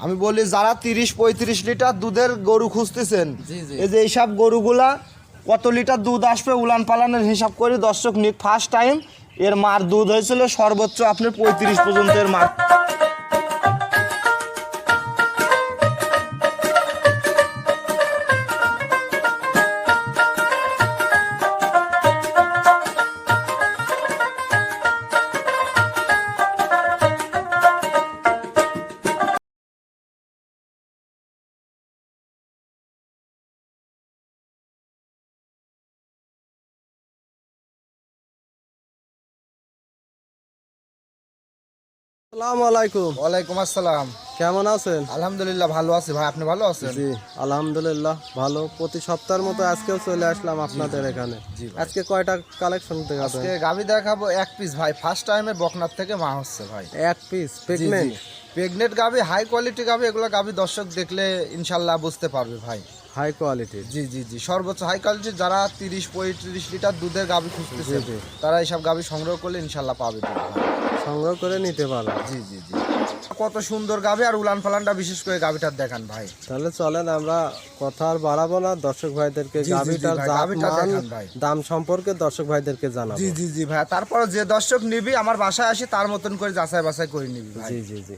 আমি বলি যারা 30-35 লিটার দুধের গরু খুঁজতেছেন, জি, জি। এই যে এইসব গরুগুলা কত লিটার দুধ আসবে উলান পালানের হিসাব করে দর্শক নিক। ফার্স্ট টাইম এর মার দুধ হয়েছিল সর্বোচ্চ আপনার 35 পর্যন্ত এর মার। আসসালামু আলাইকুম। ওয়ালাইকুম আসসালাম। কেমন আছেন? আলহামদুলিল্লাহ ভালো আছি ভাই, আপনি ভালো আছেন? জি আলহামদুলিল্লাহ ভালো। প্রতি সপ্তাহের মতো আজকেও চলে আসলাম আপনাদের এখানে। জি ভাই। আজকে কয়টা কালেকশন দেখাবেন? আজকে গাভী দেখাবো এক পিস ভাই, ফার্স্ট টাইমে বকনার থেকে মা হচ্ছে ভাই। এক পিস প্রেগনেন্ট। প্রেগনেন্ট গাভী, হাই কোয়ালিটি গাভী, এগুলো গাভী দর্শক দেখলে ইনশাল্লাহ বুঝতে পারবে ভাই। হাই কোয়ালিটির। জি জি জি, সর্বোচ্চ হাই কোয়ালিটির। যারা 30-35 লিটার দুধের গাভী খুঁজতেছে, জি, জি। তারা এইসব গাভী সংগ্রহ করলে ইনশাল্লাহ পাবে দুধ ভাই। সংগ্রহ করে নিতে পারো। জি জি জি, কত সুন্দর গাভী, আর উলান ফালানটা বিশেষ করে গাভীটার দেখান ভাই। তাহলে চলেন আমরা কথা আর বাড়াবো না, দর্শক ভাইদেরকে জি, জি, জি গাভীটার ভাই, জাত গাভীটা মান দেখান ভাই। দাম সম্পর্কে দর্শক ভাইদেরকে জানাবো। জি জি জি ভাই, তারপর যে দর্শক নিবি আমার বাসায় আসি তার মতন করে যাচাই বাছাই করে নিবি ভাই। জি জি জি।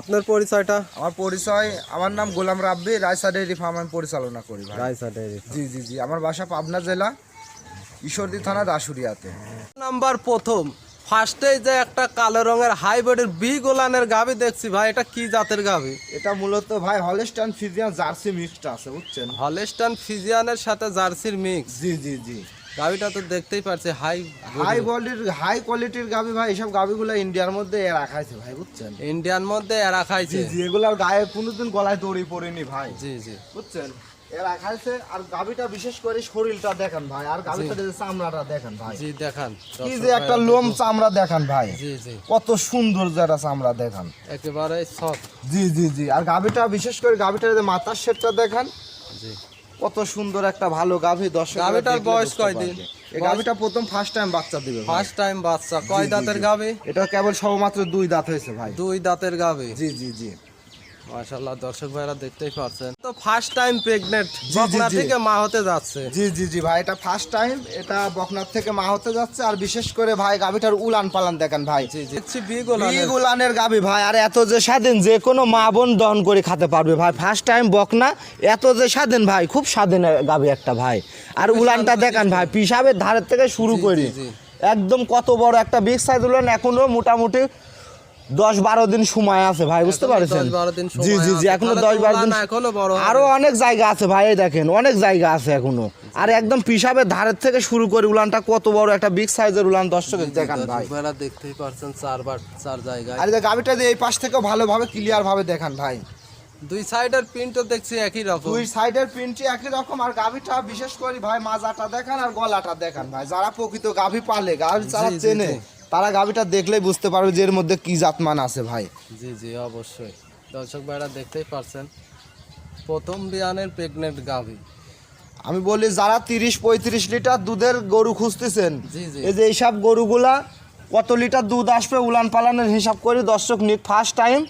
আপনার পরিচয়টা? আমার পরিচয়, আমার নাম গোলাম রাব্বি, রায়সা ডেইরি ফার্ম আমি পরিচালনা করি ভাই। রাইসা ডেইরি। জি জি জি, আমার বাসা পাবনা জেলা ঈশ্বরদী থানা দাসুরিয়াতে। নাম্বার প্রথম ফার্স্টেই যে একটা কালো রঙের হাইব্রিডের বি গোলানের গাভী দেখছি ভাই, এটা কি জাতের গাভী? এটা মূলত ভাই হলস্টাইন ফ্রিজিয়ান জার্সি মিক্সড আছে, বুঝছেন? হলস্টাইন ফ্রিজিয়ানের সাথে জার্সির মিক্স। জি জি জি, গাভীটা তো দেখতেই পারছি হাই কোয়ালিটির গাভী ভাই। এইসব গাভীগুলো ইন্ডিয়ার মধ্যে রাখাইছে ভাই, বুঝছেন? ইন্ডিয়ান মধ্যে এরা জি খাইছে। জি, এগুলার গায়ে কোনোদিন গলায় দড়ি পড়েনি ভাই, জি জি বুঝছেন? এরা খাইছে। আর গাভীটা বিশেষ করে শরীরটা দেখেন ভাই, আর গাভীটা চামড়াটা দেখেন ভাই, জি দেখান কি যে একটা লোম চামড়া দেখেন ভাই, জি জি কত সুন্দর যেটা চামড়া দেখেন। একেবারে সফট। জি জি জি, আর গাভীটা বিশেষ করে গাভীটার যে মাথার শেপটা দেখেন, জি কত সুন্দর একটা ভালো গাভী। দর্শক গাভীটার বয়স কয়দিন? এই গাভীটা প্রথম ফার্স্ট টাইম বাচ্চা দিবে ভাই। ফার্স্ট টাইম বাচ্চা। কয় জি, জি, দাঁতের জি। গাভী? এটা কেবল সবেমাত্র 2 দাঁত হয়েছে ভাই। 2 দাঁতের গাভী। জি জি জি মাশাআল্লাহ, দর্শক ভাইরা দেখতেই পারছেন। তো ফার্স্ট টাইম প্রেগনেন্ট, জি, বকনা জি। থেকে মা হতে যাচ্ছে। জি জি জি ভাই, এটা ফার্স্ট টাইম, এটা বকনার থেকে মা হতে যাচ্ছে। আর বিশেষ করে ভাই গাভীটার উলান পালান দেখেন ভাই। জি জি দেখছি বি গোলানের। বি গোলানের গাভী ভাই, আর এত যে স্বাধীন, যে কোনো মা বোন দহন করে খেতে পারবে ভাই। ফার্স্ট টাইম বকনা, এত যে স্বাধীন ভাই, খুব স্বাধীন গাভী একটা ভাই। আর উলানটা দেখেন ভাই, পিসাবের ধারের থেকে শুরু জি, করি জি, জি। একদম কত বড় একটা বিগ সাইজ উলান। এখনো মোটামুটি 10-12 দিন সময় আছে ভাই, বুঝতে এখনো পারছেন? 10-12 দিন সময় জি জি জি, আছে। এখনো তাহলে তো 10-12 দিন, উলান এখনো বড় হবে। আরো অনেক জায়গা আছে ভাই, এই দেখেন অনেক জায়গা আছে এখনো। আর একদম পিসাবের ধারের থেকে শুরু করে উলানটা কত বড় একটা বিগ সাইজের উলান, দর্শক দেখান ভাই। দর্শক ভাইরা দেখতেই পারছেন 4 জায়গায়। আর এই যে গাভীটা দিয়ে এই পাশ থেকে ভালোভাবে ক্লিয়ার ভাবে দেখান ভাই। দুই সাইডের প্রিন্টও দেখছি একই রকম। দুই সাইডের প্রিন্টই একই রকম। আর গাভীটা বিশেষ করে ভাই মাজাটা দেখান আর গলাটা দেখান ভাই। যারা প্রকৃত গাভী পালে, গাভী যারা জি, জি, চেনে, জি। তারা গাভীটা দেখলেই বুঝতে পারবে যে এর মধ্যে কি জাতমান আছে ভাই। জি জি অবশ্যই, দর্শক ভাইরা দেখতেই পারছেন প্রথম বিয়ানের প্রেগনেন্ট গাভী। আমি বলি যারা 30-35 লিটার দুধের গরু খুঁজতেছেন, জি, জি। এই যে এইসব গরুগুলা কত লিটার দুধ আসবে উলান পালানের হিসাব করে দর্শক নিক। ফার্স্ট টাইম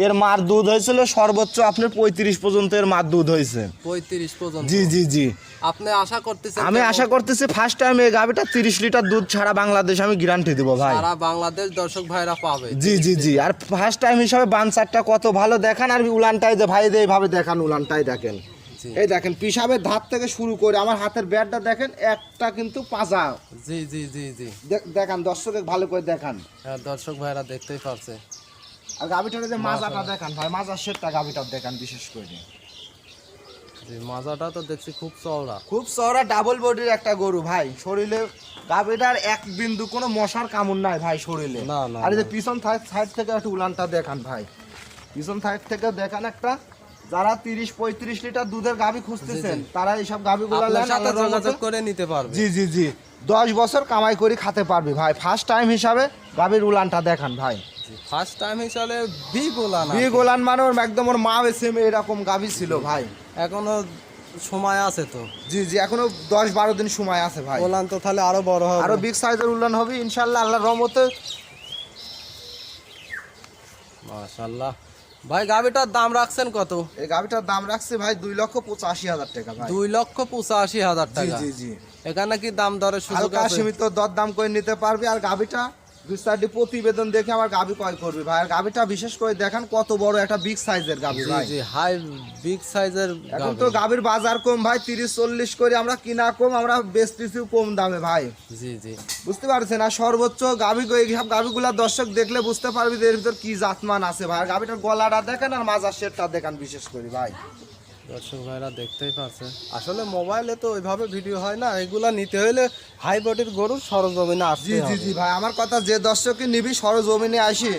এর মার দুধ হয়েছিল সর্বোচ্চ আপনার 35 পর্যন্ত এর মার দুধ হয়েছে। 35 পর্যন্ত। জি জি জি, আপনি আশা করতেছেন? আমি আশা করতেছি ফার্স্ট টাইম এই গাভীটা 30 লিটার দুধ ছাড়া বাংলাদেশ আমি গ্যারান্টি দেবো ভাই। সারা বাংলাদেশ দর্শক ভাইরা পাবে। জি জি জি, আর ফার্স্ট টাইম হিসাবে বানসারটা কত ভালো দেখান। আর উলানটাই যে ভাই এইভাবে দেখান, উলানটাই দেখেন। জি। এই দেখেন পিসাবের ধার থেকে শুরু করে আমার হাতের ব্যাটটা দেখেন, একটা কিন্তু পাজা। জি জি জি জি দেখান দর্শকে ভালো করে দেখান। হ্যাঁ, দর্শক ভাইরা দেখতেই পারছে। আর গাভীটার যে মাজাটা দেখান ভাই, মাজার শেপটা গাভীটার দেখান বিশেষ করে। জি মাজাটা তো দেখছি খুব চওড়া। খুব চওড়া ডাবল বডির একটা গরু ভাই। শরীরে গাভীটার এক বিন্দু কোনো মশার কামড় নাই ভাই শরীরে। না, না, আর এই যে না। পিছন সাইড থেকে একটু উলানটা দেখান ভাই, পিছন সাইড থেকে দেখান একটা। যারা 30-35 লিটার দুধের গাভী খুঁজতেছেন, তারা এইসব গাভীগুলো আপনার সাথে যোগাযোগ করে নিতে পারবে। জি জি জি 10 বছর কামাই করে খেতে পারবে ভাই। ফার্স্ট টাইম হিসাবে গাভীর উলানটা দেখান ভাই। ফার্স্ট টাইম হিসাবে বি গোলান। বি গোলান মানে ওর একদম ওর মা সেম এরকম গাভী ছিল ভাই। এখনো সময় আছে তো। জি জি, এখনো 10-12 দিন সময় আছে ভাই। গোলান তো তাহলে আরো বড় হবে। আরো বিগ সাইজের উলান হবে ইনশাআল্লাহ, আল্লাহর রহমতে। মাশাআল্লাহ, ভাই গাভিটার দাম রাখছেন কত? এই গাভিটার দাম রাখছে ভাই 2,85,000 টাকা ভাই। 2,85,000 টাকা। জি জি। এখানে কি দাম দরের সুযোগ হালকা আছে? সীমিত দর দাম করে নিতে পারবে। আর গাভিটা বিস্তারিত প্রতিবেদন দেখে আমার গাভি ক্রয় করবে ভাই। আর গাভিটা বিশেষ করে দেখেন কত বড় একটা বিগ সাইজের গাভি জি ভাই। জি, হাই বিগ সাইজের। এখন তো গাভির বাজার কম ভাই, 30-40 করে আমরা কিনা কম, আমরা বেচতেছি কম দামে ভাই। জি জি, বুঝতে পারছেন? আর সর্বোচ্চ গাভি এইসব গাভিগুলা দর্শক দেখলে বুঝতে পারবি যে এর ভিতর কি জাতমান আছে ভাই। আর গাভিটার গলাটা দেখেন আর মাজার শেরটা দেখেন বিশেষ করে ভাই। দর্শক ভাইরা দেখতেই পাচ্ছে, আসলে মোবাইলে তো ওইভাবে ভিডিও হয় না, এগুলা নিতে হলে হাই বডির গরু সরজমিনে আসতে জি জি হবে। জি ভাই, আমার কথা যে দর্শকই নিবি সরজমিনে আসি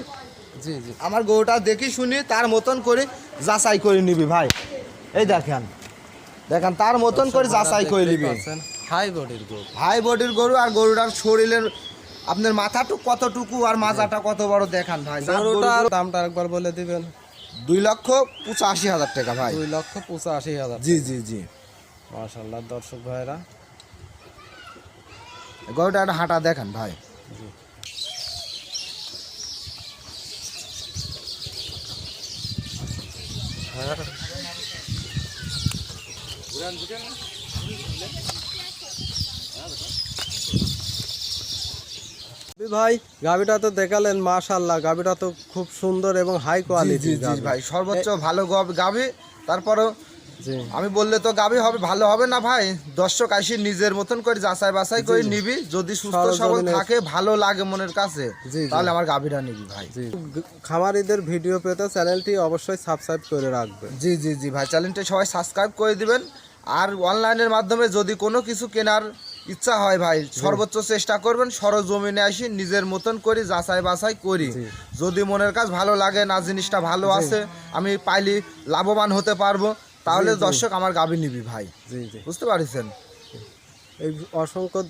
জি জি, আমার গরুটা দেখি শুনি তার মতন করে যাচাই করে নিবি ভাই। এই দেখেন দেখেন তার মতন করে যাচাই করে নিবি। হাই বডির গরু, হাই বডির গরু। আর গরুটার শরীরের আপনার মাথাটুকু কতটুকু আর মাজাটা কত বড় দেখান ভাই। গরুটার দামটা একবার বলে দিবেন। 2,85,000 টাকা ভাই। 2,85,000। জি জি জি। মাশাআল্লাহ দর্শক ভাইরা, গরুটা একটা হাঁটা দেখান ভাই। ভাই গাভিটা তো দেখালেন, মাশাআল্লাহ গাভিটা তো খুব সুন্দর এবং হাই জি কোয়ালিটি জি ভাই, সর্বোচ্চ ভালো গাভি। তারপরও জি আমি বললে তো গাভি হবে ভালো হবে না ভাই। দর্শক আসি নিজের মতন করে যাচাই বাছাই করে নিবি। যদি সুস্থ সবল থাকে, ভালো লাগে মনের কাছে, জি, জি। তাহলে আমার গাভিটা নিবি ভাই। জি, খামারিদের ভিডিও পেতে চ্যানেলটি অবশ্যই সাবস্ক্রাইব করে রাখবে। জি জি জি ভাই, চ্যানেলটা সবাই সাবস্ক্রাইব করে দিবেন। আর অনলাইনের মাধ্যমে যদি কোনো কিছু কেনার ইচ্ছা হয় ভাই, সর্বোচ্চ চেষ্টা করবেন সরজমিনে আসি নিজের মতন করি যাচাই বাছাই করি। জি। যদি মনের কাছে ভালো লাগে না, জিনিসটা ভালো আছে, আমি পাইলি লাভবান হতে পারবো, তাহলে দর্শক আমার গাভি নিবি ভাই। জি জি, বুঝতে পারছেন? এই অসংখ্য